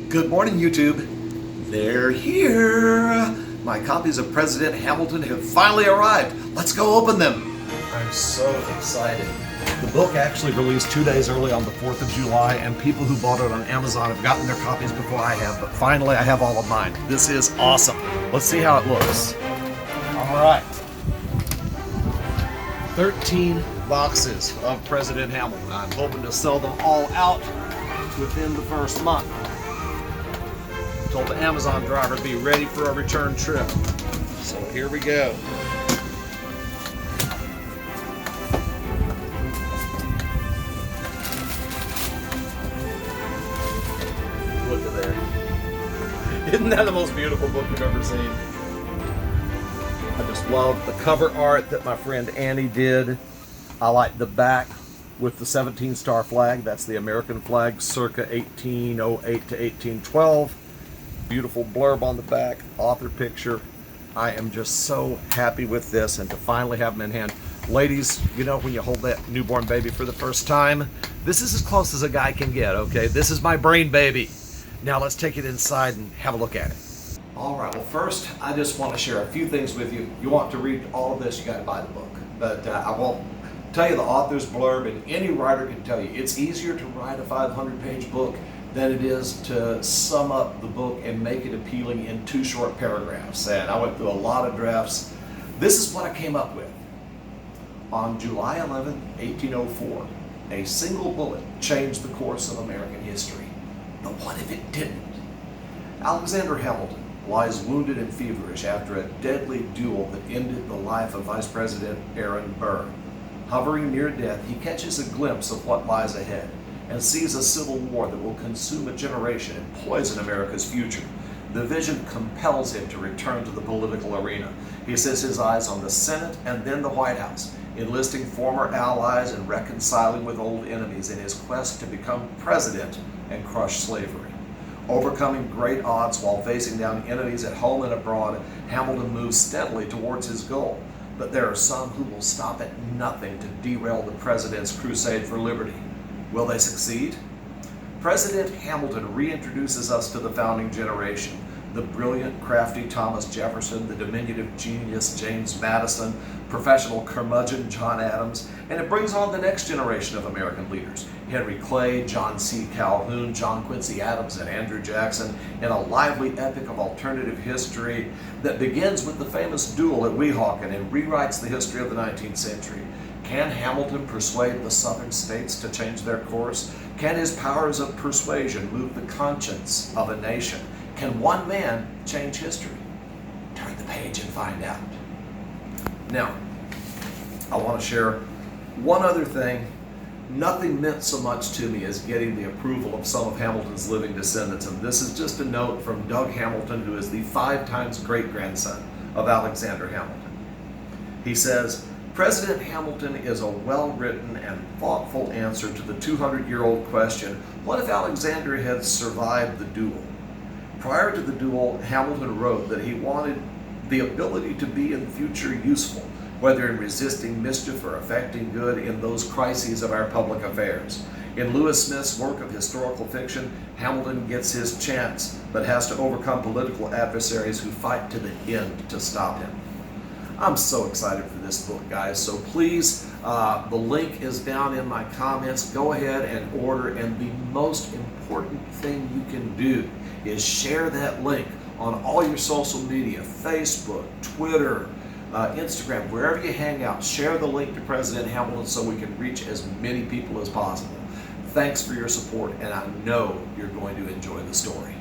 Good morning, YouTube. They're here. My copies of President Hamilton have finally arrived. Let's go open them. I'm so excited. The book actually released 2 days early on the 4th of July, and people who bought it on Amazon have gotten their copies before I have, but finally I have all of mine. This is awesome. Let's see how it looks. All right. 13 boxes of President Hamilton. I'm hoping to sell them all out within the first month. Told the Amazon driver to be ready for a return trip. So here we go. Look at there. Isn't that the most beautiful book you've ever seen? I just love the cover art that my friend Annie did. I like the back with the 17-star flag. That's the American flag circa 1808 to 1812. Beautiful blurb on the back, author picture. I am just so happy with this and to finally have them in hand. Ladies, you know when you hold that newborn baby for the first time, this is as close as a guy can get, okay? This is my brain baby. Now let's take it inside and have a look at it. All right, well first, I just want to share a few things with you. You want to read all of this, you got to buy the book. But I won't tell you the author's blurb, and any writer can tell you it's easier to write a 500-page book than it is to sum up the book and make it appealing in 2 short paragraphs. And I went through a lot of drafts. This is what I came up with. On July 11, 1804, a single bullet changed the course of American history. But what if it didn't? Alexander Hamilton lies wounded and feverish after a deadly duel that ended the life of Vice President Aaron Burr. Hovering near death, he catches a glimpse of what lies ahead and sees a civil war that will consume a generation and poison America's future. The vision compels him to return to the political arena. He sets his eyes on the Senate and then the White House, enlisting former allies and reconciling with old enemies in his quest to become president and crush slavery. Overcoming great odds while facing down enemies at home and abroad, Hamilton moves steadily towards his goal. But there are some who will stop at nothing to derail the president's crusade for liberty. Will they succeed? President Hamilton reintroduces us to the founding generation. The brilliant, crafty Thomas Jefferson, the diminutive genius James Madison, professional curmudgeon John Adams, and it brings on the next generation of American leaders. Henry Clay, John C. Calhoun, John Quincy Adams, and Andrew Jackson in a lively epic of alternative history that begins with the famous duel at Weehawken and rewrites the history of the 19th century. Can Hamilton persuade the southern states to change their course? Can his powers of persuasion move the conscience of a nation? Can one man change history? Turn the page and find out. Now, I want to share one other thing. Nothing meant so much to me as getting the approval of some of Hamilton's living descendants, and this is just a note from Doug Hamilton, who is the 5 times great-grandson of Alexander Hamilton. He says, President Hamilton is a well-written and thoughtful answer to the 200-year-old question, what if Alexander had survived the duel? Prior to the duel, Hamilton wrote that he wanted the ability to be in the future useful, whether in resisting mischief or effecting good in those crises of our public affairs. In Lewis Smith's work of historical fiction, Hamilton gets his chance, but has to overcome political adversaries who fight to the end to stop him. I'm so excited for this book, guys. So please, the link is down in my comments. Go ahead and order. And the most important thing you can do is share that link on all your social media, Facebook, Twitter, Instagram, wherever you hang out. Share the link to President Hamilton so we can reach as many people as possible. Thanks for your support, and I know you're going to enjoy the story.